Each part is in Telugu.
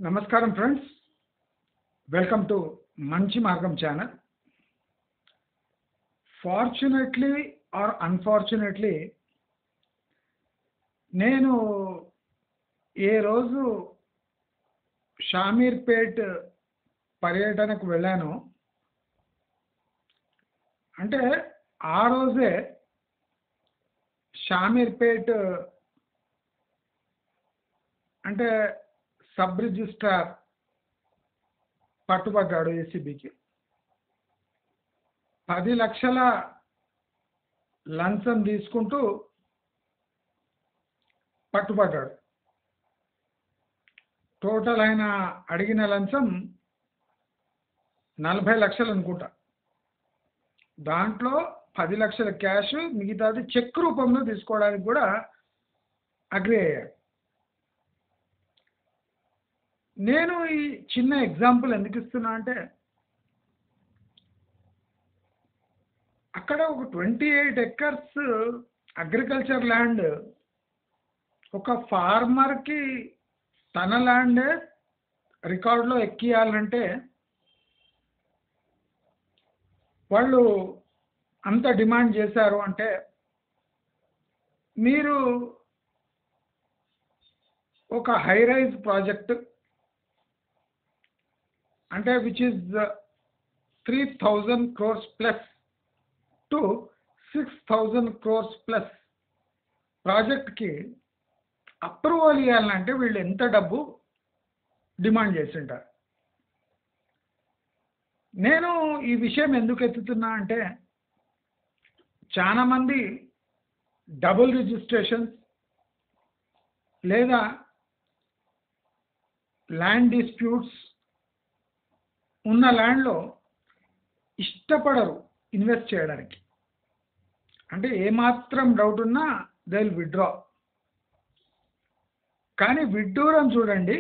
నమస్కారం ఫ్రెండ్స్, వెల్కమ్ టు మంచి మార్గం ఛానల్. ఫార్చునేట్లీ ఆర్ అన్ఫార్చునేట్లీ నేను ఏ రోజు షామీర్పేట్ పర్యటనకు వెళ్ళాను అంటే ఆ రోజే షామీర్పేట్ అంటే సబ్ రిజిస్ట్రార్ పట్టుబడ్డాడు. ఏసీబీకి 10 లక్షల లంచం తీసుకుంటూ పట్టుబడ్డాడు. టోటల్ ఆయన అడిగిన లంచం 40 లక్షలు అనుకుంటా. దాంట్లో 10 లక్షల క్యాష్, మిగతాది చెక్ రూపంలో తీసుకోవడానికి కూడా అగ్రి అయ్యాడు. నేను ఈ చిన్న ఎగ్జాంపుల్ ఎందుకు ఇస్తున్నా అంటే అక్కడ ఒక 28 ఎకర్స్ అగ్రికల్చర్ ల్యాండ్ ఒక ఫార్మర్కి తన ల్యాండే రికార్డులో ఎక్కియాలంటే వాళ్ళు అంత డిమాండ్ చేశారు. అంటే మీరు ఒక హై రైజ్ ప్రాజెక్ట్ అంటే which is 3,000 crores plus to 6,000 crores plus ప్రాజెక్ట్కి అప్రూవల్ ఇవ్వాలంటే వీళ్ళు ఎంత డబ్బు డిమాండ్ చేసింటారు. నేను ఈ విషయం ఎందుకు ఎత్తుతున్నా అంటే చాలామంది డబుల్ రిజిస్ట్రేషన్స్ లేదా ల్యాండ్ డిస్ప్యూట్స్ ఉన్న ల్యాండ్లో ఇష్టపడరు ఇన్వెస్ట్ చేయడానికి. అంటే ఏమాత్రం డౌట్ ఉన్నా దే విల్ విత్డ్రా. కానీ విడ్డూరం చూడండి,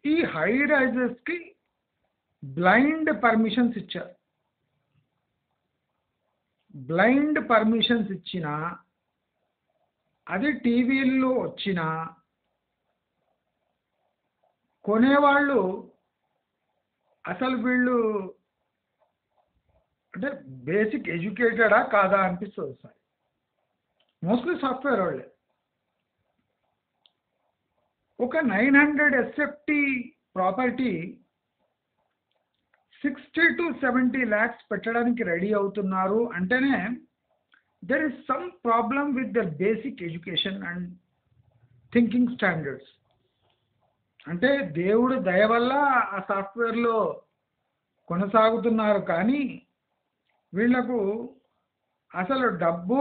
ఈ హై రైజెస్కి బ్లైండ్ పర్మిషన్స్ ఇచ్చారు. బ్లైండ్ పర్మిషన్స్ ఇచ్చినా అది టీవీల్లో వచ్చినా కొనేవాళ్ళు అసలు వీళ్ళు అంటే బేసిక్ ఎడ్యుకేటెడా కాదా అనిపిస్తుంది సార్. మోస్ట్లీ సాఫ్ట్వేర్ వాళ్ళే. ఒక 900 SFT ప్రాపర్టీ 60 to 70 lakhs పెట్టడానికి రెడీ అవుతున్నారు అంటేనే there is some problem with their basic education and thinking standards. అంటే దేవుడు దయ వల్ల ఆ సాఫ్ట్వేర్లో కొనసాగుతున్నారు, కానీ వీళ్లకు అసలు డబ్బు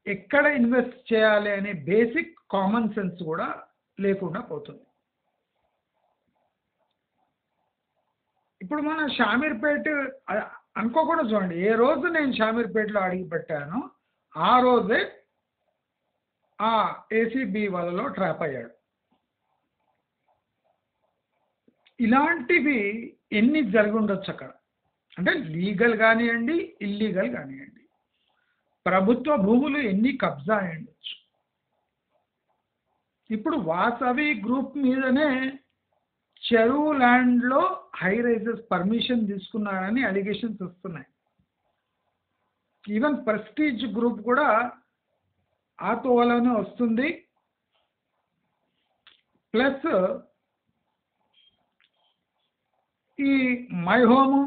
ఎక్కడ ఇన్వెస్ట్ చేయాలి అనే బేసిక్ కామన్ సెన్స్ కూడా లేకుండా పోతుంది. ఇప్పుడు మన షామీర్పేట్ అనుకోకుండా చూడండి, ఏ రోజు నేను షామీర్పేటలో అడిగి పెట్టానో ఆ రోజే ఆ ఏసీబీ వాళ్ళలో ట్రాప్ అయ్యాడు. ఇలాంటివి ఎన్ని జరిగి ఉండొచ్చు అక్కడ. అంటే లీగల్ కానివ్వండి, ఇల్లీగల్ కానివ్వండి, ప్రభుత్వ భూములు ఎన్ని కబ్జా అయి ఉండొచ్చు. ఇప్పుడు వాసవి గ్రూప్ మీదనే చెరువు ల్యాండ్లో హై రైజెస్ పర్మిషన్ తీసుకున్నారని అలిగేషన్స్ వస్తున్నాయి. ఈవెన్ ప్రెస్టీజ్ గ్రూప్ కూడా ఆ తోవలోనే వస్తుంది. ప్లస్ ఈ మై హోము,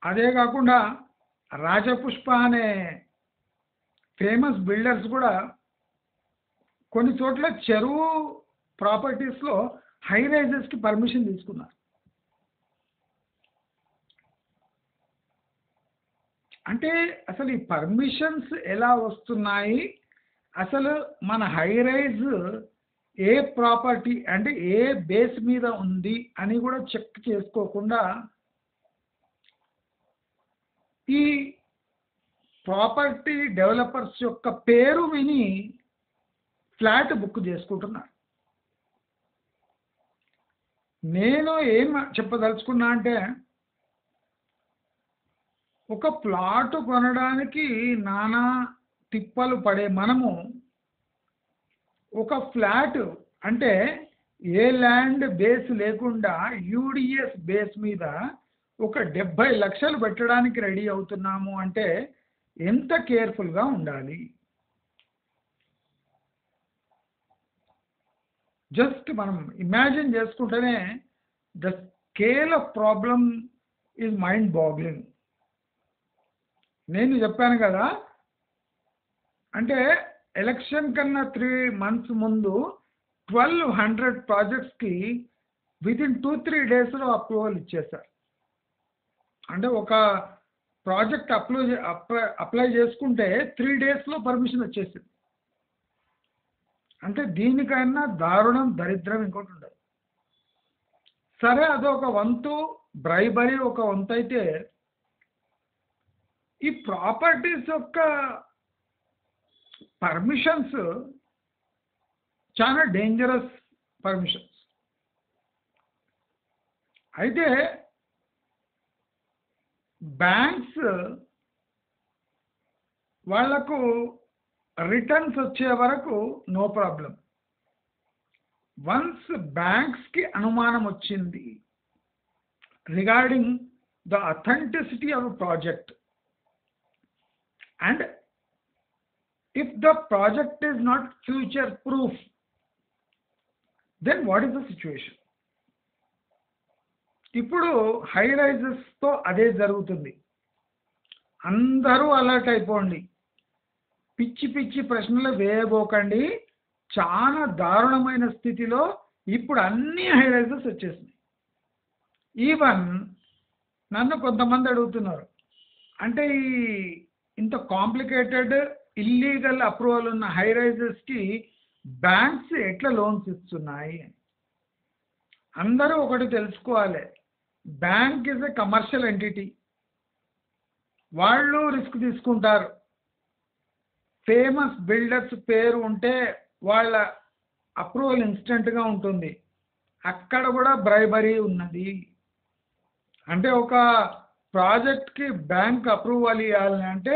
అదే కాకుండా రాజపుష్ప అనే ఫేమస్ బిల్డర్స్ కూడా కొన్ని చోట్ల చెరువు ప్రాపర్టీస్లో హై రైజెస్కి పర్మిషన్ తీసుకున్నారు. అంటే అసలు ఈ పర్మిషన్స్ ఎలా వస్తున్నాయి, అసలు మన హై రైజ్ ఏ ప్రాపర్టీ అంటే ఏ బేస్ మీద ఉంది అని కూడా చెక్ చేసుకోకుండా ఈ ప్రాపర్టీ డెవలపర్స్ యొక్క పేరు విని ఫ్లాట్ బుక్ చేసుకుంటున్నారు. నేను ఏం చెప్పదలుచుకున్నా అంటే ఒక ప్లాట్ కొనడానికి నానా తిప్పలు పడే మనము ఒక ఫ్లాట్ అంటే ఏ ల్యాండ్ బేస్ లేకుండా యూడిఎస్ బేస్ మీద ఒక 70 లక్షలు పెట్టడానికి రెడీ అవుతున్నాము అంటే ఎంత కేర్ఫుల్గా ఉండాలి. జస్ట్ మనం ఇమాజిన్ చేసుకుంటేనే the scale of problem is mind boggling. నేను చెప్పాను కదా, అంటే ఎలక్షన్ కన్నా 3 months ముందు 1200 ప్రాజెక్ట్స్కి వితిన్ 2-3 daysలో అప్రూవల్ ఇచ్చేశారు. అంటే ఒక ప్రాజెక్ట్ అప్లై చేసుకుంటే 3 daysలో పర్మిషన్ వచ్చేసింది. అంటే దీనికన్నా దారుణం దరిద్రం ఇంకోటి ఉండదు. సరే, అదొక వంతు, బ్రైబరీ ఒక వంతు అయితే, ఈ ప్రాపర్టీస్ యొక్క పర్మిషన్స్ చాలా డేంజరస్ పర్మిషన్స్. అయితే బ్యాంక్స్ వాళ్లకు రిటర్న్స్ వచ్చే వరకు నో ప్రాబ్లం. వన్స్ బ్యాంక్స్కి అనుమానం వచ్చింది regarding the authenticity of project, and if the project is not future proof, then what is the situation? ఇప్పుడు హై రైజెస్తో అదే జరుగుతుంది. అందరూ అలర్ట్ అయిపోండి, పిచ్చి పిచ్చి ప్రశ్నలు వేయబోకండి. చాలా దారుణమైన స్థితిలో ఇప్పుడు అన్ని హై రైజెస్ వచ్చేసినాయి. ఈవెన్ నన్ను కొంతమంది అడుగుతున్నారు, అంటే ఈ ఇంత కాంప్లికేటెడ్ ఇల్లీగల్ అప్రూవల్ ఉన్న హై రైజెస్కి బ్యాంక్స్ ఎట్లా లోన్స్ ఇస్తున్నాయి? అందరూ ఒకటి తెలుసుకోవాలి, bank is a commercial entity. వాళ్ళు రిస్క్ తీసుకుంటారు. ఫేమస్ బిల్డర్స్ పేరు ఉంటే వాళ్ళ అప్రూవల్ ఇన్స్టెంట్గా ఉంటుంది. అక్కడ కూడా బ్రైబరీ ఉన్నది. అంటే ఒక ప్రాజెక్ట్కి బ్యాంక్ అప్రూవల్ ఇవ్వాలని అంటే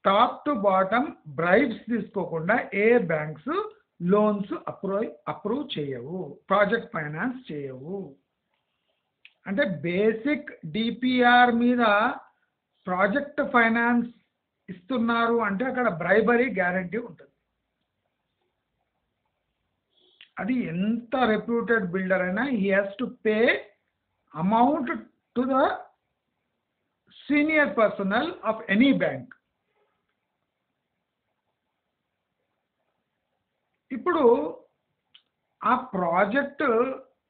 టాప్ టు బాటమ్ బ్రైబ్స్ తీసుకోకుండా ఏ బ్యాంక్స్ లోన్స్ అప్రూవ్ చేయవు, ప్రాజెక్ట్ ఫైనాన్స్ చేయవు. అంటే బేసిక్ డిపిఆర్ మీద ప్రాజెక్ట్ ఫైనాన్స్ ఇస్తున్నారు అంటే అక్కడ బ్రైబరీ గ్యారంటీ ఉంటుంది. అది ఎంత రెప్యూటెడ్ బిల్డర్ అయినా he has to pay amount to the senior personal of any bank. ఇప్పుడు ఆ ప్రాజెక్ట్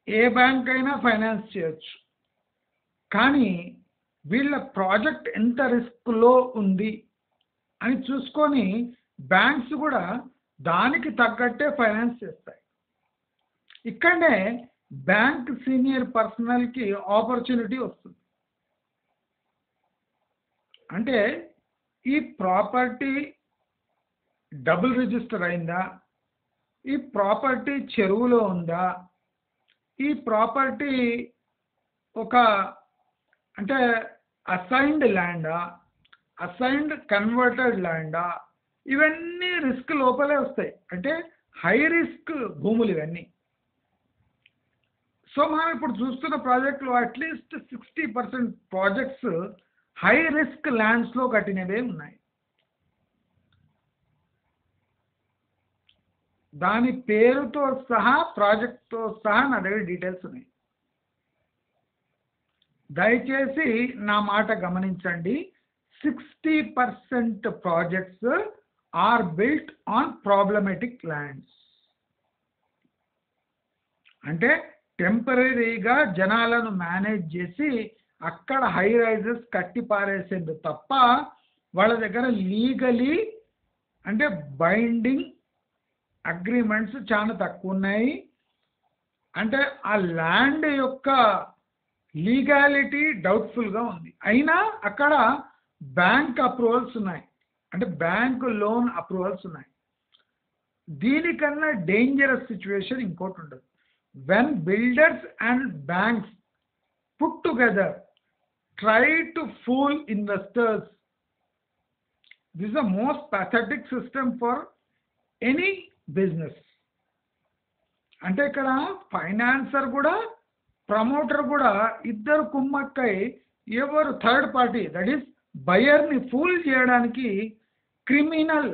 ఏ బ్యాంక్ అయినా ఫైనాన్స్ చేయొచ్చు, కానీ వీళ్ళ ప్రాజెక్ట్ ఎంత రిస్క్లో ఉంది అని చూసుకొని బ్యాంక్స్ కూడా దానికి తగ్గట్టే ఫైనాన్స్ చేస్తాయి. ఇక్కడనే బ్యాంక్ సీనియర్ పర్సనల్కి ఆపర్చునిటీ వస్తుంది. అంటే ఈ ప్రాపర్టీ డబుల్ రిజిస్టర్ అయిందా, ఈ ప్రాపర్టీ చెరువులో ఉందా, ఈ ప్రాపర్టీ ఒక అంటే అసైన్డ్ ల్యాండా, అసైన్డ్ కన్వర్టెడ్ ల్యాండా, ఇవన్నీ రిస్క్ లోపలే వస్తాయి. అంటే హై రిస్క్ భూములు ఇవన్నీ. సో మనం ఇప్పుడు చూస్తున్న ప్రాజెక్టులు అట్లీస్ట్ 60% ప్రాజెక్ట్స్ హై రిస్క్ ల్యాండ్స్లో కట్టినవే ఉన్నాయి. దాని పేరుతో సహా ప్రాజెక్ట్తో సహా నా దగ్గర డీటెయిల్స్ ఉన్నాయి. దయచేసి నా మాట గమనించండి. 60% projects are built on problematic lands. అంటే టెంపరీగా జనాలను మేనేజ్ చేసి అక్కడ హై రైజెస్ కట్టి పారేసేది తప్ప వాళ్ళ దగ్గర లీగలీ అంటే బైండింగ్ అగ్రిమెంట్స్ చాలా తక్కువ ఉన్నాయి. అంటే ఆ ల్యాండ్ యొక్క లీగాలిటీ డౌట్ఫుల్గా ఉంది. అయినా అక్కడ బ్యాంక్ అప్రూవల్స్ ఉన్నాయి, అంటే బ్యాంక్ లోన్ అప్రూవల్స్ ఉన్నాయి. దీనికన్నా డేంజరస్ సిచ్యువేషన్ ఇంకోటి ఉండదు. When builders and banks put together try to fool investors, this is the most pathetic system for any business. అంటే ఇక్కడ ఫైనాన్సర్ కూడా ప్రమోటర్ కూడా ఇద్దరు కుమ్మక్కై ఎవరు థర్డ్ పార్టీ దట్ ఈస్ బయర్ని ఫూల్ చేయడానికి క్రిమినల్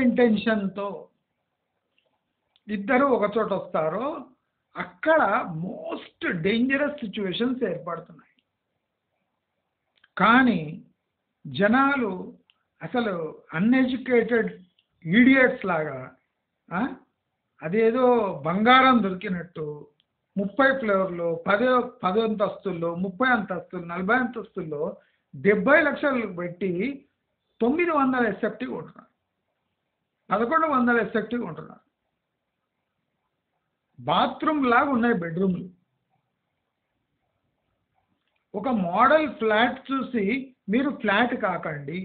ఇంటెన్షన్తో ఇద్దరు ఒక చోట వస్తారో అక్కడ మోస్ట్ డేంజరస్ సిచ్యువేషన్స్ ఏర్పడుతున్నాయి. కానీ జనాలు అసలు అన్ఎడ్యుకేటెడ్ ఈడియట్స్ లాగా అదేదో బంగారం దొరికినట్టు 30 ఫ్లోర్లు 10 అంతస్తుల్లో 30 అంతస్తులు 40 అంతస్తుల్లో 70 లక్షలు పెట్టి 900 ఎస్ఎఫ్టీ కొంటున్నారు, 1100 ఎస్ఎఫ్టీ కొంటున్నారు. బాత్రూమ్ లాగా ఉన్నాయి బెడ్రూమ్లు. ఒక మోడల్ ఫ్లాట్ చూసి మీరు ఫ్లాట్ కాకండి.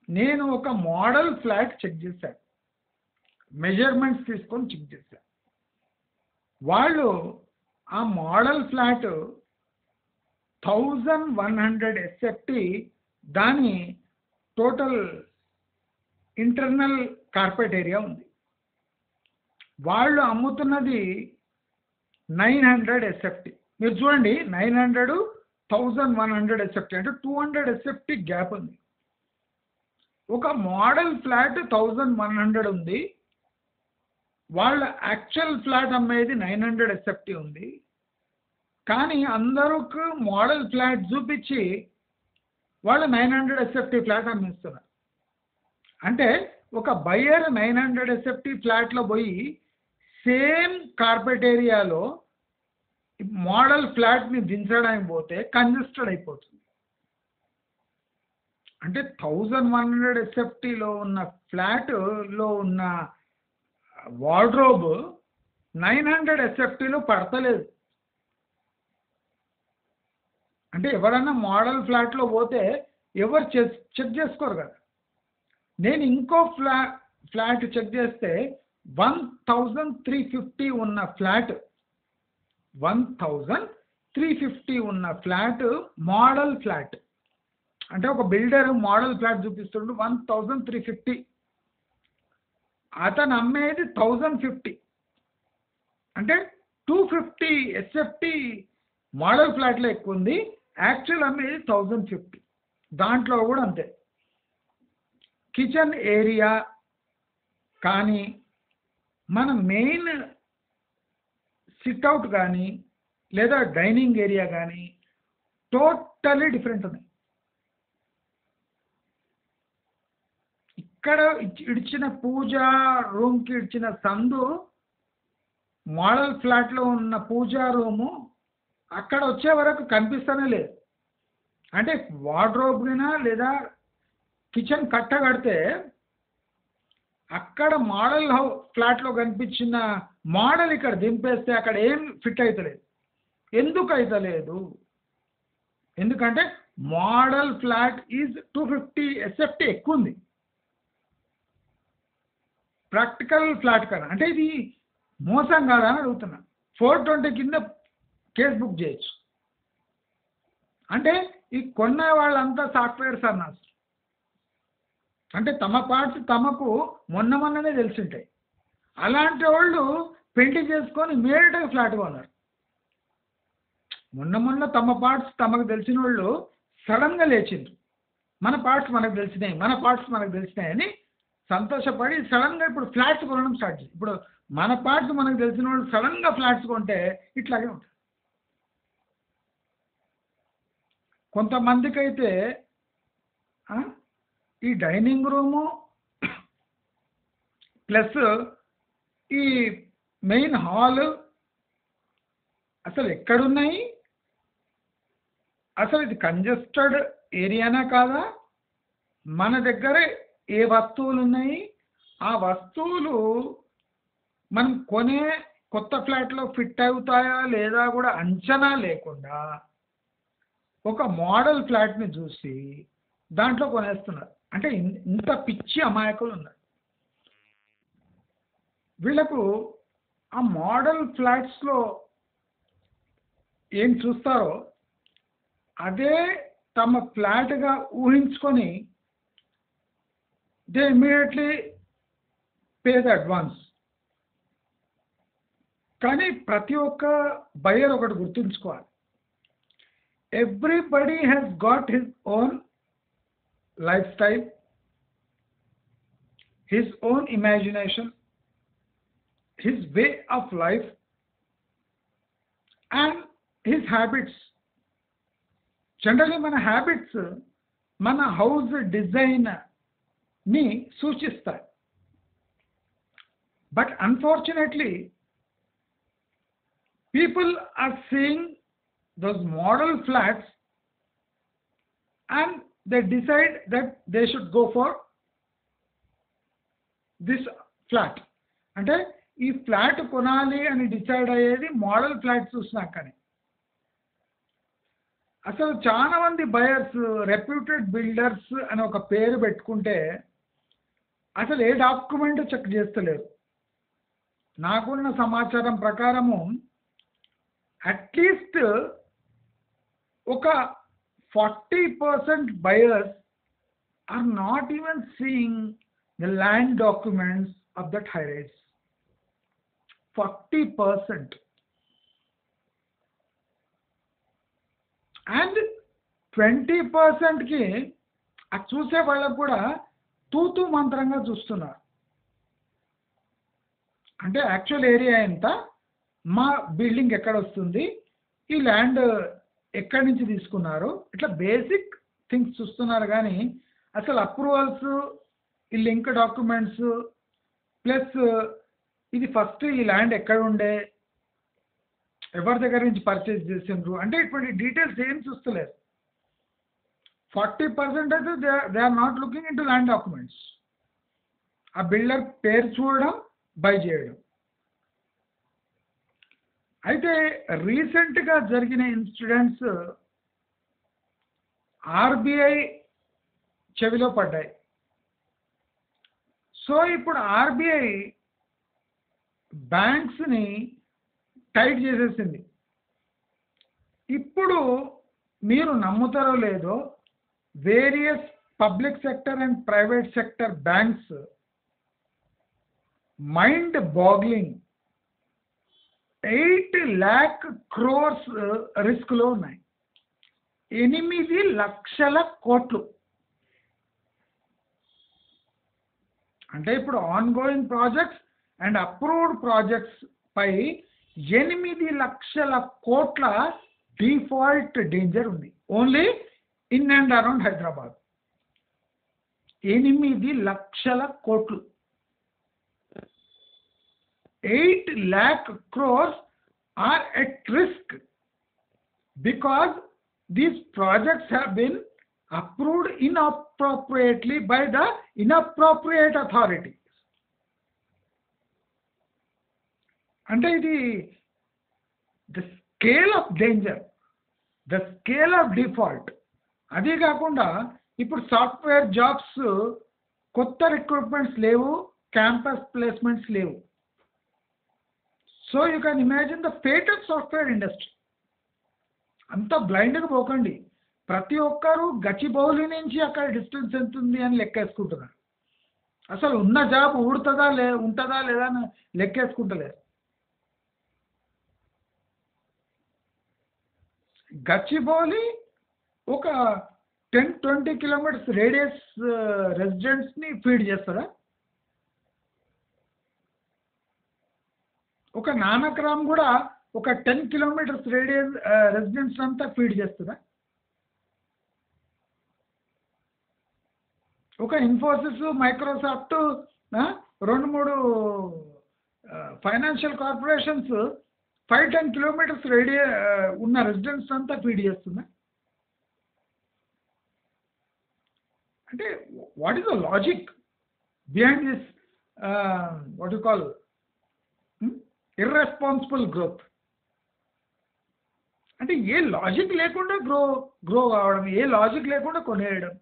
నేను ఒక మోడల్ ఫ్లాట్ చెక్ చేశాను, మెజర్మెంట్స్ తీసుకొని చెక్ చేశాను. వాళ్ళు ఆ మోడల్ ఫ్లాట్ 1100 ఎస్ఎఫ్టీ దాని టోటల్ ఇంటర్నల్ కార్పెట్ ఏరియా ఉంది. వాళ్ళు అమ్ముతున్నది 900 ఎస్ఎఫ్టీ. మీరు చూడండి 900 1100 ఎస్ఎఫ్టీ అంటే 200 ఎస్ఎఫ్టీ గ్యాప్ ఉంది. ఒక మోడల్ ఫ్లాట్ 1100 ఉంది, వాళ్ళ యాక్చువల్ ఫ్లాట్ అమ్మేది 900 ఎస్ఎఫ్టీ ఉంది. కానీ అందరికి మోడల్ ఫ్లాట్ చూపించి వాళ్ళు 900 ఎస్ఎఫ్టీ ఫ్లాట్ అమ్మేస్తున్నారు. అంటే ఒక బయ్యర్ 900 ఎస్ఎఫ్టీ ఫ్లాట్లో పోయి సేమ్ కార్పెట్ ఏరియాలో మోడల్ ఫ్లాట్ని దించడానికి పోతే కంజెస్టెడ్ అయిపోతుంది. అంటే 1100 ఎస్ఎఫ్టీలో ఉన్న ఫ్లాట్లో ఉన్న వార్డ్రోబ్ 900 ఎస్ఎఫ్టీలో పడతలేదు. అంటే ఎవరైనా మోడల్ ఫ్లాట్లో పోతే ఎవరు చెక్ చేసుకోరు కదా. నేను ఇంకో ఫ్లాట్ చెక్ చేస్తే 1350 ఉన్న ఫ్లాట్ 1350 ఉన్న ఫ్లాట్ మోడల్ ఫ్లాట్. అంటే ఒక బిల్డర్ మోడల్ ఫ్లాట్ చూపిస్తుండు 1350, అతను అమ్మేది 1050. అంటే 250 ఎస్ఎఫ్టీ మోడల్ ఫ్లాట్లో ఎక్కువ ఉంది, యాక్చువల్ అమ్మేది 1050. దాంట్లో కూడా అంతే. కిచెన్ ఏరియా కానీ మన మెయిన్ సిట్అవుట్ కానీ లేదా డైనింగ్ ఏరియా కానీ టోటలీ డిఫరెంట్ ఉన్నాయి. ఇక్కడ ఇచ్చిన పూజా రూమ్కి ఇచ్చిన సందు మోడల్ ఫ్లాట్లో ఉన్న పూజా రూము అక్కడ వచ్చే వరకు కనిపిస్తూనే లేదు. అంటే వార్డ్రోబ్నా లేదా కిచెన్ కట్ట కడితే అక్కడ మోడల్ ఫ్లాట్లో కనిపించిన మోడల్ ఇక్కడ దింపేస్తే అక్కడ ఏం ఫిట్ అవుతలేదు. ఎందుకు అవుతలేదు? ఎందుకంటే మోడల్ ఫ్లాట్ ఈజ్ 250 ఎస్ఎఫ్టీ ఎక్కువ ఉంది ప్రాక్టికల్ ఫ్లాట్ కన్నా. అంటే ఇది మోసం కాదా అని అడుగుతున్నా. 420 కింద కేసు బుక్ చేయొచ్చు. అంటే ఈ కొన్న వాళ్ళంతా సాఫ్ట్వేర్ సన్నాస్. అంటే తమ పార్ట్స్ తమకు మొన్ననే తెలిసింటాయి. అలాంటి వాళ్ళు పెయింట్ చేసుకొని ఇమీడియట్గా ఫ్లాట్ కొన్నారు. మొన్న తమ పార్ట్స్ తమకు తెలిసిన వాళ్ళు సడన్గా లేచిండ్రు, మన పార్ట్స్ మనకు తెలిసినాయి అని సంతోషపడి సడన్గా ఇప్పుడు ఫ్లాట్స్ కొనడం స్టార్ట్ చేసి, ఇప్పుడు మన పార్ట్స్ మనకు తెలిసిన వాళ్ళు సడన్గా ఫ్లాట్స్ కొంటే ఇట్లాగే ఉంటుంది. కొంతమందికి అయితే ఈ డైనింగ్ రూము ప్లస్ ఈ మెయిన్ హాల్ అసలు ఎక్కడున్నాయి? అసలు ఇది కంజెస్టెడ్ ఏరియానా కాదా? మన దగ్గర ఏ వస్తువులు ఉన్నాయి? ఆ వస్తువులు మనం కొనే కొత్త ఫ్లాట్లో ఫిట్ అవుతాయా లేదా కూడా అంచనా లేకుండా ఒక మోడల్ ఫ్లాట్ని చూసి దాంట్లో కొనేస్తున్నారు. అంటే ఇంత పిచ్చి అమాయకులు ఉన్నారు. వీళ్ళకు ఆ మోడల్ ఫ్లాట్స్లో ఏం చూస్తారో అదే తమ ఫ్లాట్గా ఊహించుకొని they immediately pay the advance. కానీ ప్రతి ఒక్క బయర్ ఒకటి గుర్తుంచుకోవాలి, everybody has got his own life style, his own imagination, his way of life, and his habits. Generally, మన హ్యాబిట్స్ మన హౌస్ డిజైన్ ని సూచిస్తాయి. But unfortunately people are seeing those model flats and they decide that they should go for this flat. అంటే ఈ ఫ్లాట్ కొనాలి అని డిసైడ్ అయ్యేది మోడల్ ఫ్లాట్ చూసినాకనే. అసలు చాలా మంది బయర్స్ రెప్యూటెడ్ బిల్డర్స్ అని ఒక పేరు పెట్టుకుంటే అసలు ఏ డాక్యుమెంట్ చెక్ చేస్తలేరు. నాకున్న సమాచారం ప్రకారము అట్లీస్ట్ ఒక 40% buyers are not even seeing the land documents of that high rise. 40%. And 20% కి అది చూసే వాళ్ళకు కూడా తూతూ మంత్రంగా చూస్తున్నారు. అంటే యాక్చువల్ ఏరియా ఎంత, మా బిల్డింగ్ ఎక్కడ వస్తుంది, ఈ ల్యాండ్ ఎక్కడి నుంచి తీసుకున్నారు, ఇట్లా బేసిక్ థింగ్స్ చూస్తున్నారు. కానీ అసలు అప్రూవల్స్, ఈ లింక్ డాక్యుమెంట్స్, ప్లస్ ఇది ఫస్ట్ ఈ ల్యాండ్ ఎక్కడ ఉండే, ఎవరి దగ్గర నుంచి పర్చేజ్ చేసిండ్రు, అంటే ఇటువంటి డీటెయిల్స్ ఏం చూస్తలేరు. 40% అయితే they are not looking in to land documents. ఆ బిల్డర్ పేరు చూడడం, బై చేయడం. అయితే రీసెంట్గా జరిగిన ఇన్సిడెంట్స్ ఆర్బీఐ చెవిలో పడ్డాయి. సో ఇప్పుడు ఆర్బీఐ బ్యాంక్స్ని టైట్ చేసేసింది. ఇప్పుడు మీరు నమ్ముతారో లేదో, various public sector and private sector banks mind boggling 8 lakh crores రిస్క్లో ఉన్నాయి. 8 లక్షల కోట్లు. అంటే ఇప్పుడు ongoing projects and approved projects పై 8 లక్షల కోట్ల డిఫాల్ట్ డేంజర్ ఉంది, only in and around Hyderabad. 8 లక్షల కోట్లు. 8 lakh crores are at risk because these projects have been approved inappropriately by the inappropriate authorities. అంటే ఇది the scale of danger, the scale of default. అదే కాకుండా ఇప్పుడు సాఫ్ట్వేర్ జాబ్స్ కొత్త రిక్రూట్మెంట్స్ లేవు, క్యాంపస్ ప్లేస్మెంట్స్ లేవు. So you can imagine the fate of software industry. అంత బ్లైండ్గా పోకండి. ప్రతి ఒక్కరూ గచ్చిబౌలి నుంచి అక్కడ డిస్టెన్స్ ఎంత ఉంది అని లెక్కేసుకుంటున్నారు. అసలు ఉన్న జాబ్ ఉంటుందా లేదా అని లెక్కేసుకుంటలేరు. గచ్చిబౌలి ఒక 10-20 కిలోమీటర్స్ రేడియస్ రెసిడెంట్స్ని ఫీడ్ చేస్తుందా? ఒక నానక్రామ్ కూడా ఒక 10 కిలోమీటర్స్ రేడియస్ రెసిడెంట్స్ అంతా ఫీడ్ చేస్తుందా? ఒక Infosys, Microsoft, 2-3 financial corporations 5-10 kilometres ఉన్న రెసిడెంట్స్ అంతా ఫీడ్ చేస్తుందా? అంటే what is the logic behind this what you call irresponsible growth? అంటే ఏ లాజిక్ లేకుండా గ్రో కావడం, ఏ లాజిక్ లేకుండా కొనేయడం.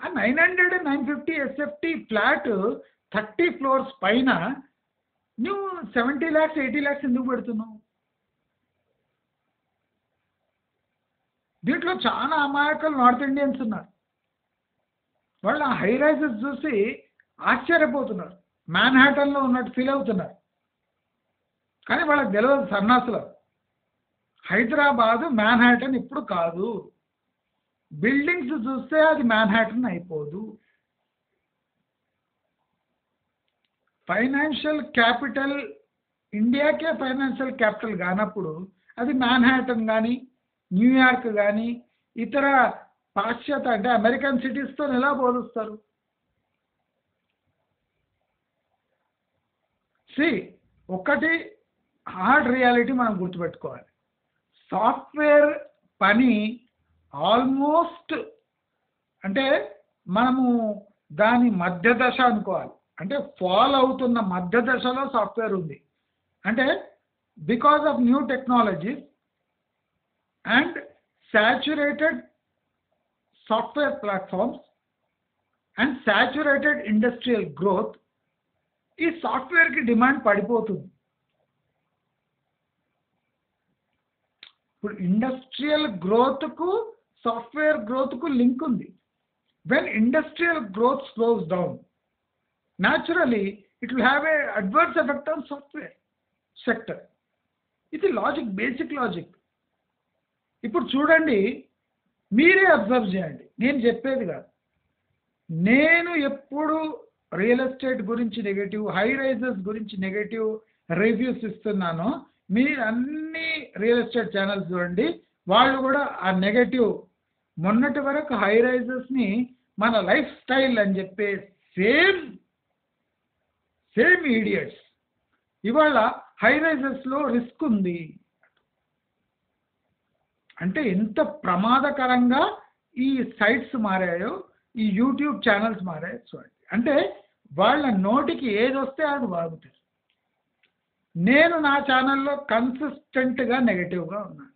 ఆ 900-950 ఎస్ఎఫ్టీ ఫ్లాట్ 30 floors పైన నువ్వు 70 lakhs 80 lakhs ఎందుకు పెడుతున్నావు? దీంట్లో చాలా అమాయకులు నార్త్ ఇండియన్స్ ఉన్నారు. వాళ్ళు ఆ హై రైజెస్ చూసి ఆశ్చర్యపోతున్నారు. మ్యాన్హాటన్లో ఉన్నట్టు ఫీల్ అవుతున్నారు. కానీ వాళ్ళకి తెలియదు సన్నాసులు, హైదరాబాదు మ్యాన్హాటన్ ఇప్పుడు కాదు. బిల్డింగ్స్ చూస్తే అది మ్యాన్హాటన్ అయిపోదు. ఫైనాన్షియల్ క్యాపిటల్, ఇండియాకే ఫైనాన్షియల్ క్యాపిటల్ కానప్పుడు అది మ్యాన్హాటన్ కానీ న్యూయార్క్ కానీ ఇతర పాశ్చాత్య అంటే అమెరికన్ సిటీస్తో ఎలా పోలుస్తారు? ఒకటి హార్డ్ రియాలిటీ మనం గుర్తుపెట్టుకోవాలి. సాఫ్ట్వేర్ పని ఆల్మోస్ట్ అంటే మనము దాని మధ్య దశ అనుకోవాలి. అంటే ఫాల్ అవుతున్న మధ్య దశలో సాఫ్ట్వేర్ ఉంది. అంటే because of new technologies and saturated software platforms and saturated industrial growth, ఈ సాఫ్ట్వేర్కి డిమాండ్ పడిపోతుంది. ఇప్పుడు ఇండస్ట్రియల్ గ్రోత్కు సాఫ్ట్వేర్ గ్రోత్కు లింక్ ఉంది. When industrial growth slows down, naturally it will have a adverse effect on software sector. ఇది లాజిక్, బేసిక్ లాజిక్. ఇప్పుడు చూడండి, మీరే అబ్జర్వ్ చేయండి, నేను చెప్పేది కాదు. నేను ఎప్పుడు రియల్ ఎస్టేట్ గురించి నెగటివ్, హై రైజెస్ గురించి నెగటివ్ రివ్యూస్ ఇస్తున్నానో మీరు అన్ని రియల్ ఎస్టేట్ ఛానల్స్ చూడండి, వాళ్ళు కూడా ఆ నెగటివ్. మొన్నటి వరకు హై రైజెస్ని మన లైఫ్ స్టైల్ అని చెప్పే సేమ్ ఈడియట్స్ ఇవాళ హై రైజెస్లో రిస్క్ ఉంది అంటే ఎంత ప్రమాదకరంగా ఈ సైట్స్ మారాయో, ఈ యూట్యూబ్ ఛానల్స్ మారాయో చూడండి. అంటే వాళ్ళ నోటికి ఏది వస్తే అది వాగుతారు. నేను నా ఛానల్లో కన్సిస్టెంట్గా నెగటివ్గా ఉన్నాను.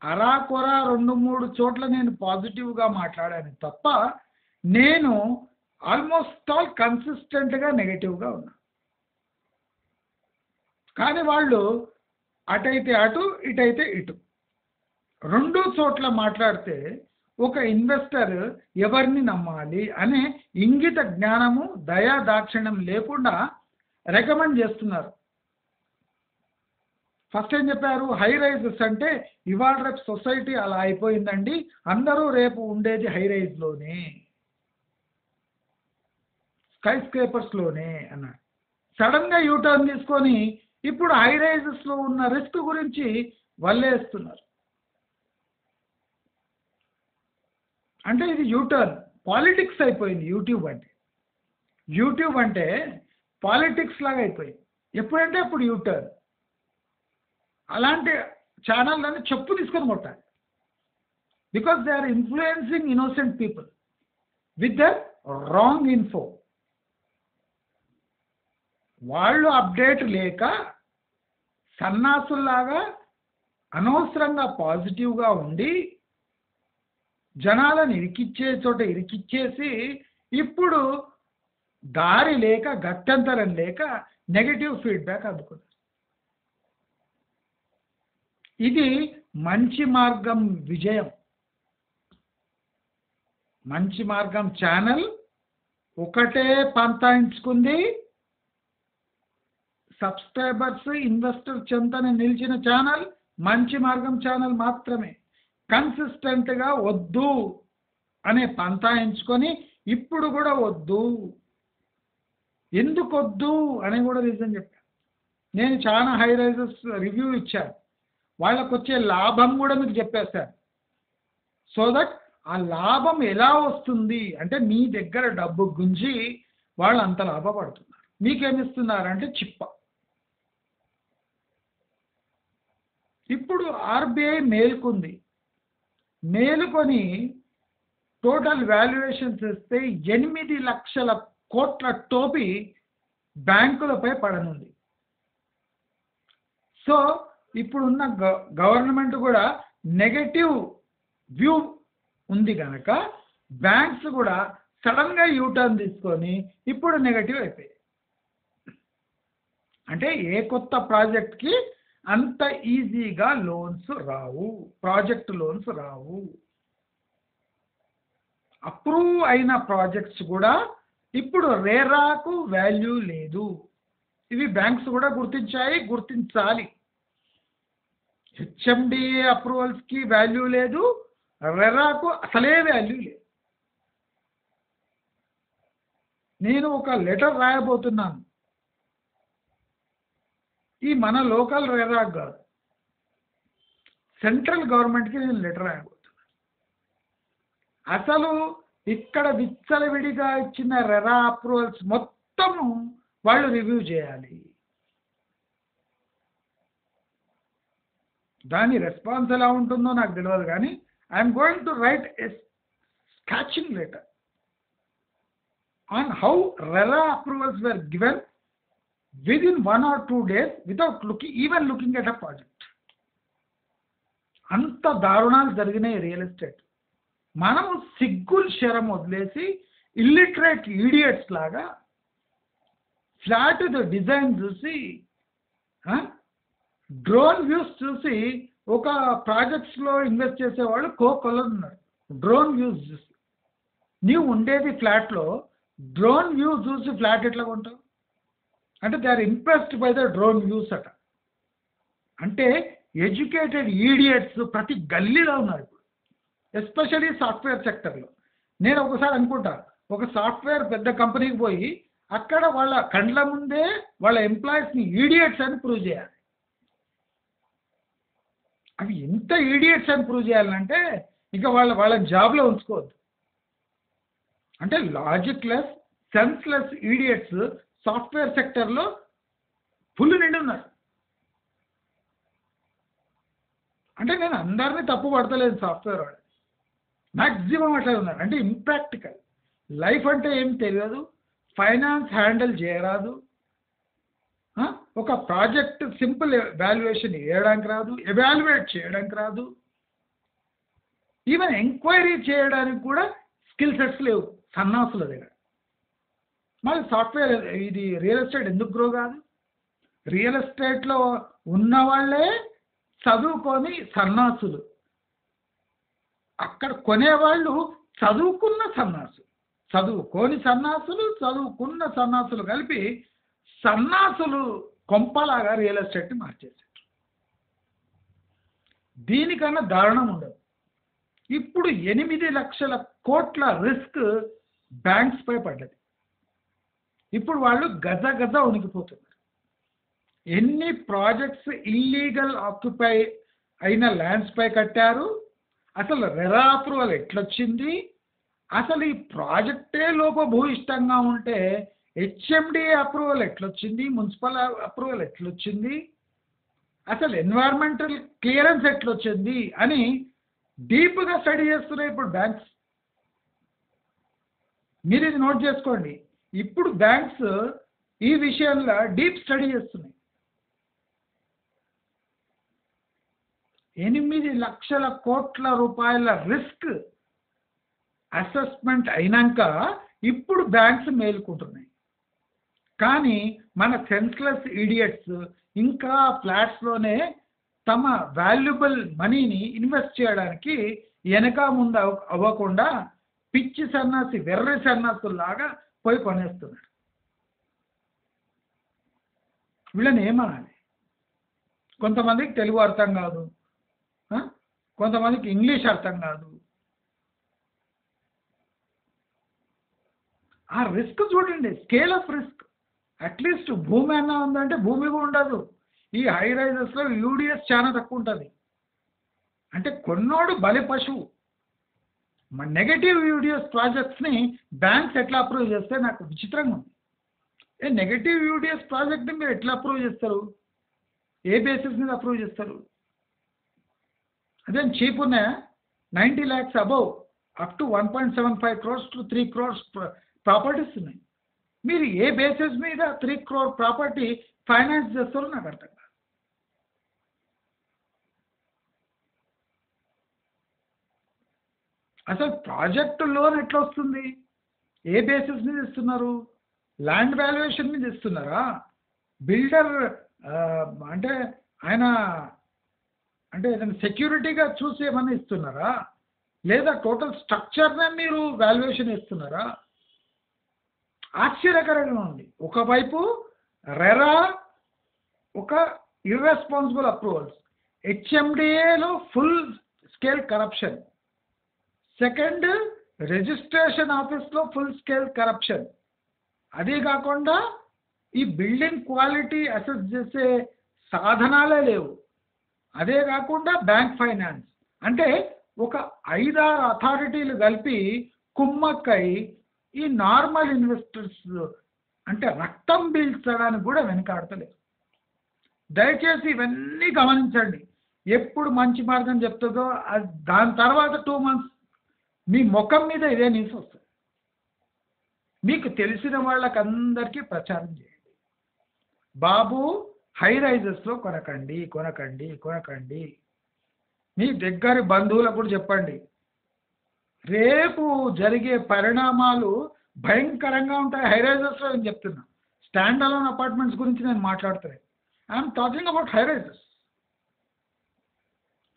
అరాకొరా 2-3 చోట్ల నేను పాజిటివ్గా మాట్లాడాను తప్ప నేను ఆల్మోస్ట్ ఆల్ కన్సిస్టెంట్గా నెగటివ్గా ఉన్నా. కానీ వాళ్ళు అటైతే అటు, ఇటైతే ఇటు, 2 చోట్ల మాట్లాడితే ఒక ఇన్వెస్టర్ ఎవరిని నమ్మాలి అనే ఇంగిత జ్ఞానము, దయా దాక్షిణ్యం లేకుండా రికమెండ్ చేస్తున్నారు. ఫస్ట్ ఏం చెప్పారు, హై రైజెస్ అంటే ఇవాళ రేపు సొసైటీ అలా అయిపోయిందండి, అందరూ రేపు ఉండేది హై రైజ్లోనే, స్కై స్క్రేపర్స్లోనే అన్నారు. సడన్గా యూటర్న్ తీసుకొని ఇప్పుడు హై రైజెస్లో ఉన్న రిస్క్ గురించి వల్లేస్తున్నారు. అంటే ఇది యూటర్న్, పాలిటిక్స్ అయిపోయింది యూట్యూబ్ అంటే పాలిటిక్స్ లాగా అయిపోయింది. ఎప్పుడంటే అప్పుడు యూటర్న్. అలాంటి ఛానళ్ళని చెప్పు తీసుకొని కొట్టాలి. Because they are influencing innocent people with the wrong info. వాళ్ళు అప్డేట్ లేక సన్నాసుల్లాగా అనవసరంగా పాజిటివ్గా ఉండి జనాలను ఇరికిచ్చే చోట ఇరికిచ్చేసి ఇప్పుడు దారి లేక గత్యంతరం లేక నెగటివ్ ఫీడ్బ్యాక్ అందుకున్నారు. ఇది మంచి మార్గం విజయం. మంచి మార్గం ఛానల్ ఒకటే పంతాయించుకుంది, సబ్స్క్రైబర్స్ ఇన్వెస్టర్ చెంతన నిలిచిన ఛానల్ మంచి మార్గం ఛానల్ మాత్రమే. కన్సిస్టెంట్గా వద్దు అనే పంతాయించుకొని ఇప్పుడు కూడా వద్దు. ఎందుకు వద్దు అని కూడా రీజన్ చెప్పాను. నేను చాలా హై రైజెస్ రివ్యూ ఇచ్చాను, వాళ్ళకు వచ్చే లాభం కూడా మీకు చెప్పేస్తాను. సో దట్ ఆ లాభం ఎలా వస్తుంది అంటే మీ దగ్గర డబ్బు గుంజి వాళ్ళు అంత లాభపడుతున్నారు. మీకేమిస్తున్నారంటే చిప్ప. ఇప్పుడు ఆర్బీఐ మేలుకొని టోటల్ వాల్యుయేషన్స్ ఇస్తే 8 లక్షల కోట్ల టోపీ బ్యాంకులపై పడనుంది. సో ఇప్పుడున్న గవర్నమెంట్ కూడా నెగటివ్ వ్యూ ఉంది కనుక బ్యాంక్స్ కూడా సడన్గా యూటర్న్ తీసుకొని ఇప్పుడు నెగటివ్ అయిపోయాయి. అంటే ఏ కొత్త ప్రాజెక్ట్కి అంత ఈజీగా లోన్స్ రావు, ప్రాజెక్ట్ లోన్స్ రావు. అప్రూవ్ అయిన ప్రాజెక్ట్స్ కూడా ఇప్పుడు రెరాకు వాల్యూ లేదు. ఇవి బ్యాంక్స్ కూడా గుర్తించాయి, గుర్తించాలి. హెచ్ఎండిఏ అప్రూవల్స్కి వాల్యూ లేదు, రెరాకు అసలే వాల్యూ లేదు. నేను ఒక లెటర్ రాయబోతున్నాను. ఈ మన లోకల్ రెరాకు కాదు, సెంట్రల్ గవర్నమెంట్కి నేను లెటర్ రాయబోతున్నాను. అసలు ఇక్కడ విచ్చలవిడిగా ఇచ్చిన రెరా అప్రూవల్స్ మొత్తము వాళ్ళు రివ్యూ చేయాలి. దాని రెస్పాన్స్ ఎలా ఉంటుందో నాకు తెలియదు, కానీ I'm going to right a scorching letter on how RERA approvals were given within 1 or 2 days without even looking at a project. అంత దారుణాలు జరిగినాయి రియల్ ఎస్టేట్. మనము సిగ్గులు శరం వదిలేసి ఇల్లిటరేట్ ఈడియట్స్ లాగా ఫ్లాట్ డిజైన్ చూసి, డ్రోన్ వ్యూస్ చూసి, ఒక ప్రాజెక్ట్స్లో ఇన్వెస్ట్ చేసేవాళ్ళు కోకొల్లున్నారు డ్రోన్ వ్యూస్ చూసి. నీవు ఉండేది ఫ్లాట్లో, డ్రోన్ వ్యూ చూసి ఫ్లాట్ ఎట్లా కొంటావు? అంటే they are impressed by the drone views అట. అంటే ఎడ్యుకేటెడ్ ఈడియట్స్ ప్రతి గల్లీలో ఉన్నారు ఇప్పుడు, ఎస్పెషలీ సాఫ్ట్వేర్ సెక్టర్లో. నేను ఒకసారి అనుకుంటా, ఒక సాఫ్ట్వేర్ పెద్ద కంపెనీకి పోయి అక్కడ వాళ్ళ కండ్ల ముందే వాళ్ళ ఎంప్లాయీస్ని ఈడియట్స్ అని ప్రూవ్ చేయాలి. అవి ఎంత ఈడియట్స్ అని ప్రూవ్ చేయాలంటే ఇంకా వాళ్ళ జాబ్లో ఉంచుకోవద్దు. అంటే లాజిక్లెస్, సెన్స్లెస్ ఈడియట్స్ సాఫ్ట్వేర్ సెక్టర్లో ఫుల్ నిండి ఉన్నారు. అంటే నేను అందరినీ తప్పు పడతలేదు, సాఫ్ట్వేర్ వాళ్ళు మ్యాక్సిమం అట్లా ఉన్నారు. అంటే ఇంప్రాక్టికల్, లైఫ్ అంటే ఏం తెలియదు, ఫైనాన్స్ హ్యాండిల్ చేయరాదు, ఒక ప్రాజెక్ట్ సింపుల్ వాల్యుయేషన్ వేయడానికి రాదు, ఎవాల్యుయేట్ చేయడానికి రాదు, ఈవెన్ ఎంక్వైరీ చేయడానికి కూడా స్కిల్ సెట్స్ లేవు సన్నాసుల దగ్గర. మరి సాఫ్ట్వేర్ ఇది రియల్ ఎస్టేట్ ఎందుకు గ్రో కాదు? రియల్ ఎస్టేట్లో ఉన్న వాళ్ళే చదువుకొని సన్నాసులు, అక్కడ కొనేవాళ్ళు చదువుకున్న సన్నాసులు, చదువుకోని సన్నాసులు, చదువుకున్న సన్నాసులు కలిపి సన్నాసులు కొంపలాగా రియల్ ఎస్టేట్ని మార్చేశారు. దీనికన్నా దారుణం ఉండదు. ఇప్పుడు 8 లక్షల కోట్ల రిస్క్ బ్యాంక్స్ పై పడ్డది. ఇప్పుడు వాళ్ళు గజ గజ ఉనికిపోతున్నారు. ఎన్ని ప్రాజెక్ట్స్ ఇల్లీగల్ ఆక్యుపై అయిన ల్యాండ్స్ పై కట్టారు, అసలు రెరా అప్రూవల్ ఎట్లొచ్చింది, అసలు ఈ ప్రాజెక్టే లోపభూయిష్టంగా ఉంటే హెచ్ఎండిఏ అప్రూవల్ ఎట్లొచ్చింది, మున్సిపల్ అప్రూవల్ ఎట్లొచ్చింది, అసలు ఎన్వైర్మెంటల్ క్లియరెన్స్ ఎట్లొచ్చింది అని డీప్గా స్టడీ చేస్తున్నాయి ఇప్పుడు బ్యాంక్స్. మీరు ఇది నోట్ చేసుకోండి, ఇప్పుడు బ్యాంక్స్ ఈ విషయంలో డీప్ స్టడీ చేస్తున్నాయి. 8 లక్షల కోట్ల రూపాయల రిస్క్ అసెస్మెంట్ అయినాక ఇప్పుడు బ్యాంక్స్ మేలుకుంటున్నాయి. కానీ మన సెన్స్లెస్ ఈడియట్స్ ఇంకా ఫ్లాట్స్లోనే తమ వాల్యుబుల్ మనీని ఇన్వెస్ట్ చేయడానికి వెనక ముందు అవ్వకుండా పిచ్చి సన్నాసి, వెర్రి సన్నాసుల్లాగా పోయి కొనేస్తున్నాడు. వీళ్ళని ఏమనాలి? కొంతమందికి తెలుగు అర్థం కాదు, కొంతమందికి ఇంగ్లీష్ అర్థం కాదు. ఆ రిస్క్ చూడండి, స్కేల్ ఆఫ్ రిస్క్. అట్లీస్ట్ భూమి అన్నా ఉందంటే భూమి కూడా ఉండదు. ఈ హై రైజెస్లో యూడిఎస్ చాలా తక్కువ ఉంటుంది. అంటే కొన్నోడు బలి పశువు. నెగటివ్ యూడిఎస్ ప్రాజెక్ట్స్ని బ్యాంక్స్ ఎట్లా అప్రూవ్ చేస్తే నాకు విచిత్రంగా ఉంది. నెగటివ్ యూడిఎస్ ప్రాజెక్ట్ని మీరు ఎట్లా అప్రూవ్ చేస్తారు? ఏ బేసిస్ మీద అప్రూవ్ చేస్తారు? అదేం చీప్ ఉన్నాయా? 90 lakhs above up to 1.75 crores to 3 crores properties ఉన్నాయి. మీరు ఏ బేసిస్ మీద 3 crore ప్రాపర్టీ ఫైనాన్స్ చేస్తారో నాకు అర్థం కాదు. అసలు ప్రాజెక్టు లోన్ ఎట్లా వస్తుంది? ఏ బేసిస్ మీద ఇస్తున్నారు? ల్యాండ్ వాల్యుయేషన్ మీద ఇస్తున్నారా? బిల్డర్ అంటే ఆయన అంటే ఏదైనా సెక్యూరిటీగా చూసి ఏమన్నా ఇస్తున్నారా? లేదా టోటల్ స్ట్రక్చర్నే మీరు వాల్యుయేషన్ ఇస్తున్నారా? ఆశ్చర్యకరంగా ఉంది. ఒకవైపు రెరా ఒక ఇర్రెస్పాన్సిబుల్ అప్రూవల్స్, హెచ్ఎండిఏలో full scale corruption, second registration ఆఫీస్లో ఫుల్ స్కేల్ కరప్షన్, అదే కాకుండా ఈ బిల్డింగ్ క్వాలిటీ అసెస్ చేసే సాధనాలే లేవు, అదే కాకుండా బ్యాంక్ ఫైనాన్స్. అంటే ఒక 5-6 అథారిటీలు కలిపి కుమ్మక్కై ఈ నార్మల్ ఇన్వెస్టర్స్ అంటే రక్తం పీల్చడానికి కూడా వెనకాడతలేదు. దయచేసి ఇవన్నీ గమనించండి. ఎప్పుడు మంచి మార్గం చెప్తుందో దాని తర్వాత 2 months మీ ముఖం మీద ఇదే న్యూస్ వస్తుంది. మీకు తెలిసిన వాళ్ళకందరికీ ప్రచారం చేయండి, బాబు హై రైజెస్లో కొనకండి కొనకండి కొనకండి. మీ దగ్గరి బంధువులకు కూడా చెప్పండి. రేపు జరిగే పరిణామాలు భయంకరంగా ఉంటాయి. హై రైజెస్లో నేను చెప్తున్నా, స్టాండ్ అలోన్ అపార్ట్మెంట్స్ గురించి నేను మాట్లాడుతున్నాను. I'm talking about high rises.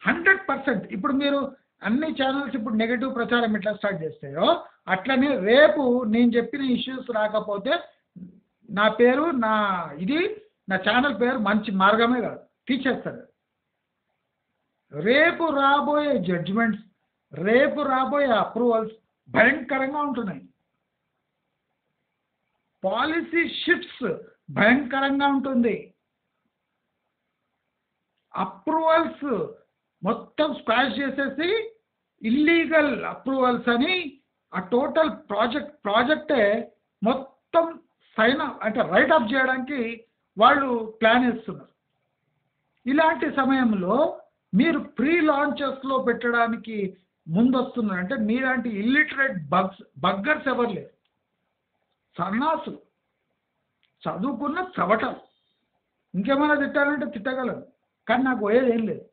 100%. ఇప్పుడు మీరు అన్ని ఛానల్స్ ఇప్పుడు నెగటివ్ ప్రచారం ఎట్లా స్టార్ట్ చేస్తాయో అట్లనే రేపు నేను చెప్పిన ఇష్యూస్ రాకపోతే నా పేరు నా ఛానల్ పేరు మంచి మార్గమే కాదు, తీసేస్తారు. రేపు రాబోయే జడ్జిమెంట్స్, రేపు రాబోయే అప్రూవల్స్ భయంకరంగా ఉంటున్నాయి. పాలసీ షిఫ్ట్స్ భయంకరంగా ఉంటుంది. అప్రూవల్స్ మొత్తం స్క్వాష్ చేసేసి ఇల్లీగల్ అప్రూవల్స్ అని ఆ టోటల్ ప్రాజెక్టే మొత్తం అంటే రైట్ ఆఫ్ చేయడానికి వాళ్ళు ప్లాన్ వేస్తున్నారు. ఇలాంటి సమయంలో మీరు ప్రీ లాంచెస్లో పెట్టడానికి ముందొస్తున్నారు అంటే మీలాంటి ఇల్లిటరేట్ బగ్గర్స్ ఎవరు లేరు, సన్నాసులు, చదువుకున్న చవటలు. ఇంకేమైనా తిట్టాలంటే తిట్టగలరు, కానీ నాకు పోయేది ఏం లేదు,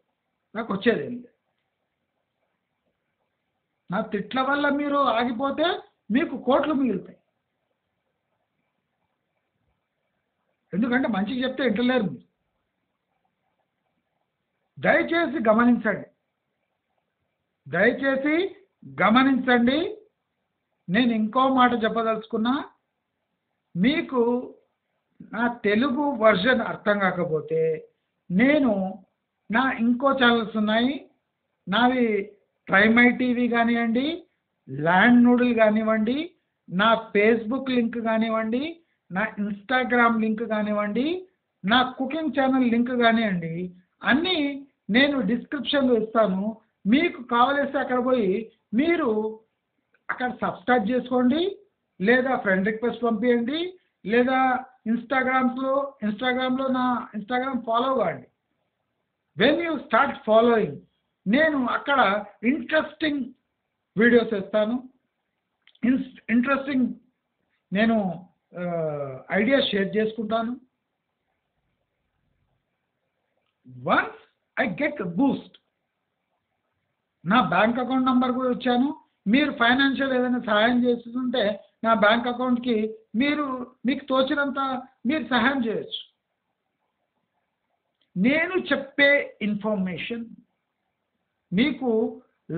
నాకు వచ్చేది ఏం లేదు. నా తిట్ల వల్ల మీరు ఆగిపోతే మీకు కోట్లు మిగులుతాయి. ఎందుకంటే మంచిగా చెప్తే ఇంటలేరు మీరు. దయచేసి గమనించండి. నేను ఇంకో మాట చెప్పదలుచుకున్నా, మీకు నా తెలుగు వర్షన్ అర్థం కాకపోతే నేను నా ఇంకో ఛానల్స్ ఉన్నాయి. నావి ప్రైమై టీవీ కానివ్వండి, ల్యాండ్ నూడిల్ కానివ్వండి, నా ఫేస్బుక్ లింక్ కానివ్వండి, నా ఇన్స్టాగ్రామ్ లింక్ కానివ్వండి, నా కుకింగ్ ఛానల్ లింక్ కానివ్వండి, అన్నీ నేను డిస్క్రిప్షన్లో ఇస్తాను. మీకు కావలిస్తే అక్కడ పోయి మీరు అక్కడ సబ్స్క్రైబ్ చేసుకోండి, లేదా ఫ్రెండ్ రిక్వెస్ట్ పంపించండి, లేదా ఇన్స్టాగ్రామ్లో నా ఇన్స్టాగ్రామ్ ఫాలో కాండి. వెన్ యూ స్టార్ట్ ఫాలోయింగ్, నేను అక్కడ ఇంట్రెస్టింగ్ వీడియోస్ ఇస్తాను, ఇంట్రెస్టింగ్ నేను ఐడియాస్ షేర్ చేసుకుంటాను. వన్స్ ఐ గెట్ బూస్ట్, నా బ్యాంక్ అకౌంట్ నంబర్ కూడా ఇచ్చాను. మీరు ఫైనాన్షియల్ ఏదైనా సహాయం చేస్తుంటే నా బ్యాంక్ అకౌంట్కి మీకు తోచినంత మీరు సహాయం చేయొచ్చు. నేను చెప్పే ఇన్ఫర్మేషన్ మీకు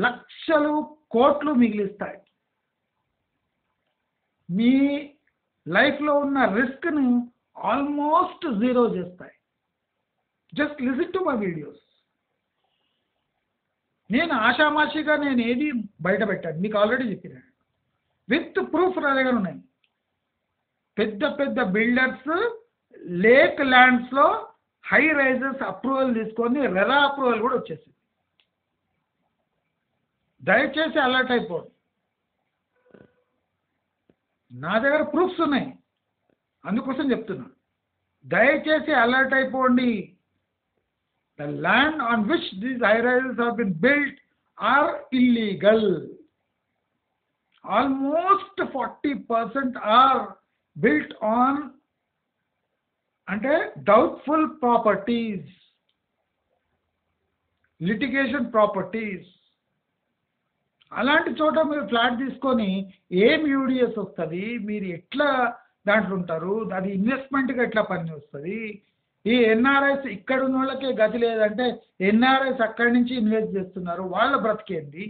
లక్షలు కోట్లు మిగిలిస్తాయి. మీ లైఫ్లో ఉన్న రిస్క్ను ఆల్మోస్ట్ జీరో చేస్తాయి. Just listen to my videos. నేను ఆషామాషిగా నేను ఏది బయట పెట్టాను, మీకు ఆల్రెడీ చెప్పినాను. విత్ ప్రూఫ్ నా దగ్గర ఉన్నాయి. పెద్ద పెద్ద బిల్డర్స్ లేక్ ల్యాండ్స్లో హై రైజెస్ అప్రూవల్ తీసుకొని రెరా అప్రూవల్ కూడా వచ్చేసింది. దయచేసి అలర్ట్ అయిపోండి. నా దగ్గర ప్రూఫ్స్ ఉన్నాయి, అందుకోసం చెప్తున్నా. దయచేసి అలర్ట్ అయిపోండి. The land on which these high rises have been built are illegal. Almost 40% are built on doubtful properties, litigation properties. అలాంటి చోట మీరు ఫ్లాట్ తీసుకొని ఏం యూడిఎస్ వస్తుంది, మీరు ఎట్లా దాంట్లో ఉంటారు, అది ఇన్వెస్ట్మెంట్గా ఎట్లా పని వస్తుంది. ఈ ఎన్ఆర్ఐస్ ఇక్కడ ఉన్న వాళ్ళకే గతి లేదంటే ఎన్ఆర్ఐస్ అక్కడి నుంచి ఇన్వెస్ట్ చేస్తున్నారు, వాళ్ళ బ్రతికేంది.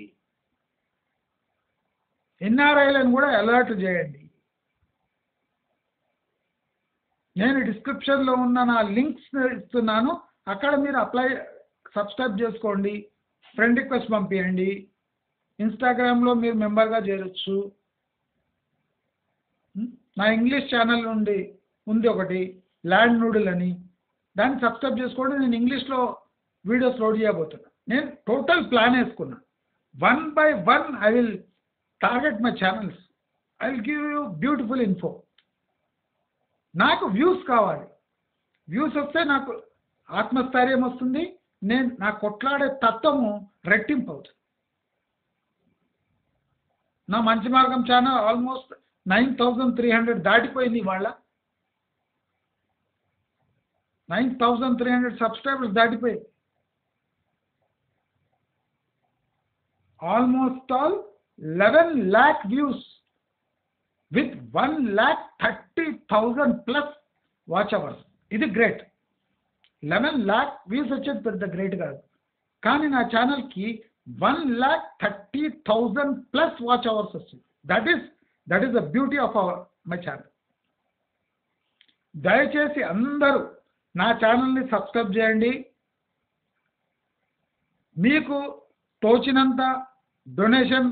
ఎన్ఆర్ఐలను కూడా అలర్ట్ చేయండి. నేను డిస్క్రిప్షన్లో ఉన్న నా లింక్స్ ఇస్తున్నాను, అక్కడ మీరు సబ్స్క్రైబ్ చేసుకోండి, ఫ్రెండ్ రిక్వెస్ట్ పంపించండి. ఇన్స్టాగ్రామ్లో మీరు మెంబర్గా చేరొచ్చు. నా ఇంగ్లీష్ ఛానల్ నుండి ఉంది ఒకటి, ల్యాండ్ నూడిల్ అని, దాన్ని సబ్స్క్రైబ్ చేసుకోండి. నేను ఇంగ్లీష్లో వీడియోస్ లోడ్ చేయబోతున్నా. నేను టోటల్ ప్లాన్ వేసుకున్నా. 1 by 1 I will target my channels. I will give you beautiful info. నాకు వ్యూస్ కావాలి. వ్యూస్ వస్తే నాకు ఆత్మస్థైర్యం వస్తుంది. నా కొట్లాడే తత్వము రెట్టింపు అవుతుంది. నా మంచి మార్గం ఛానల్ ఆల్మోస్ట్ 9,300 దాటిపోయింది. ఇవాళ 9,300 సబ్స్క్రైబర్స్ దాటిపోయింది. Almost all 11 lakh views with 1,30,000 plus watch hours. ఇది గ్రేట్. 11 lakh వ్యూస్ వచ్చేది పెద్ద గ్రేట్ కాదు, కానీ నా ఛానల్కి 1,30,000 ప్లస్ వాచ్ అవర్స్ వస్తుంది. That is the beauty of my channel. దయచేసి అందరూ నా ఛానల్ని సబ్స్క్రైబ్ చేయండి. మీకు తోచినంత డొనేషన్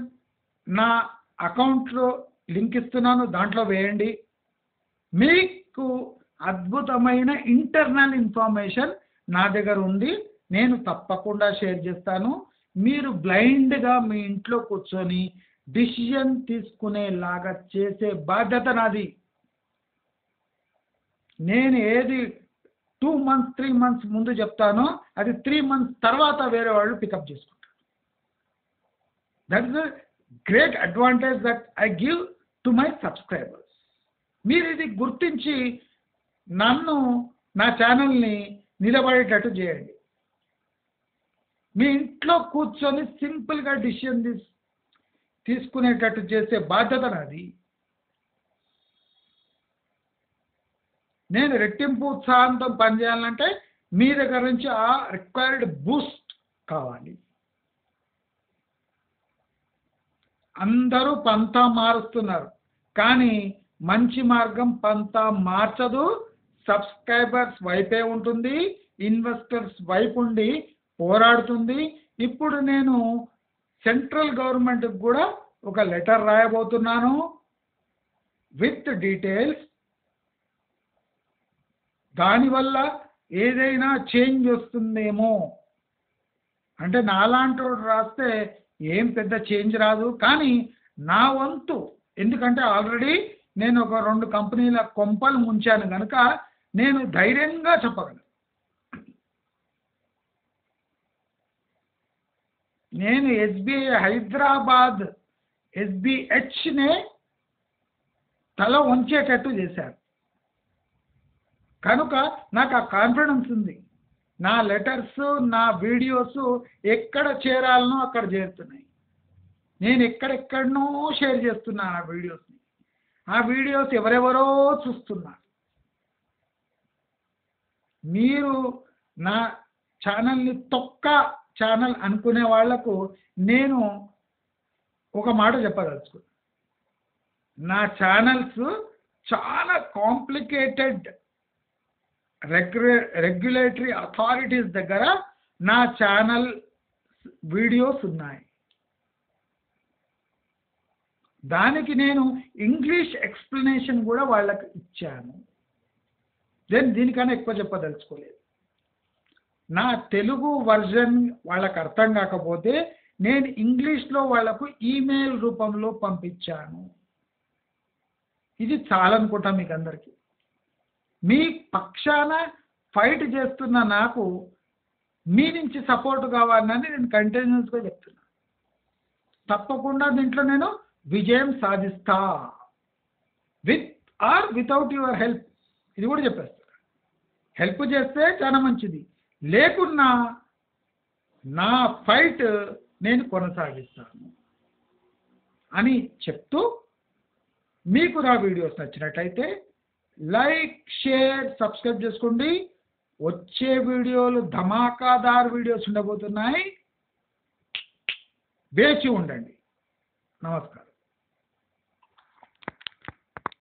నా అకౌంట్లో లింక్ ఇస్తున్నాను, దాంట్లో వేయండి. మీకు అద్భుతమైన ఇంటర్నల్ ఇన్ఫర్మేషన్ నా దగ్గర ఉంది, నేను తప్పకుండా షేర్ చేస్తాను. మీరు బ్లైండ్గా మీ ఇంట్లో కూర్చొని డిసిజన్ తీసుకునేలాగా చేసే బాధ్యత నాది. నేను ఏది 2 months 3 months ముందు చెప్తానో అది 3 months తర్వాత వేరే వాళ్ళు పికప్ చేసుకుంటారు. That is the great advantage that I give to my subscribers. మీరు ఇది గుర్తించి నా ఛానల్ని నిలబడేటట్టు చేయండి. మీ ఇంట్లో కూర్చొని సింపుల్గా డిసిషన్ తీసుకునేటట్టు చేసే బాధ్యత నాది. నేను రెట్టింపు ఉత్సాహంతో పనిచేయాలంటే మీ దగ్గర నుంచి ఆ రిక్వైర్డ్ బూస్ట్ కావాలి. అందరూ పంతా మారుస్తున్నారు, కానీ మంచి మార్గం పంతా మార్చదు. సబ్స్క్రైబర్స్ వైపే ఉంటుంది, ఇన్వెస్టర్స్ వైపు ఉండి పోరాడుతుంది. ఇప్పుడు నేను సెంట్రల్ గవర్నమెంట్కి కూడా ఒక లెటర్ రాయబోతున్నాను విత్ డీటెయిల్స్. దానివల్ల ఏదైనా చేంజ్ వస్తుందేమో అంటే నాలాంటి వాడు రాస్తే ఏం పెద్ద చేంజ్ రాదు, కానీ నా వంతు, ఎందుకంటే ఆల్రెడీ నేను ఒక 2 కంపెనీల కొంపలు ముంచాను కనుక నేను ధైర్యంగా చెప్పగలను. నేను ఎస్బీఐ హైదరాబాద్ ఎస్బీహెచ్నే తల వంచేటట్టు చేశాను కనుక నాకు ఆ కాన్ఫిడెన్స్ ఉంది. నా లెటర్స్, నా వీడియోస్ ఎక్కడ చేరాలనో అక్కడ చేరుతున్నాయి. నేను ఎక్కడెక్కడనో షేర్ చేస్తున్నాను ఆ వీడియోస్ని. ఆ వీడియోస్ ఎవరెవరో చూస్తున్నారు. మీరు నా ఛానల్ని తొక్క ఛానల్ అనుకునే వాళ్లకు నేను ఒక మాట చెప్పదలుచుకున్నాను. నా ఛానల్స్ చాలా కాంప్లికేటెడ్ రెగ్యులేటరీ అథారిటీస్ దగ్గర నా ఛానల్ వీడియోస్ ఉన్నాయి. దానికి నేను ఇంగ్లీష్ ఎక్స్ప్లెనేషన్ కూడా వాళ్ళకి ఇచ్చాను. దీనికన్నా ఎక్కువ చెప్పదలుచుకోలేదు. నా తెలుగు వర్జన్ వాళ్ళకు అర్థం కాకపోతే నేను ఇంగ్లీష్లో వాళ్లకు ఈమెయిల్ రూపంలో పంపించాను. ఇది చాలనుకుంటా మీకు అందరికీ. మీ పక్షాన ఫైట్ చేస్తున్న నాకు మీ నుంచి సపోర్ట్ కావాలని నేను కంటిన్యూస్గా చెప్తున్నా. తప్పకుండా దీంట్లో నేను విజయం సాధిస్తా, with or without your help. ఇది కూడా చెప్పేస్తా. హెల్ప్ చేస్తే చాలా మంచిది, లేకున్నా నా ఫైట్ నేను కొనసాగిస్తాను అని చెప్తూ, మీకు నా వీడియోస్ నచ్చినట్టయితే లైక్, షేర్, సబ్స్క్రైబ్ చేసుకోండి. వచ్చే వీడియోలు ధమాకాదార్ వీడియోస్ ఉండబోతున్నాయి, వేచి ఉండండి. నమస్కారం.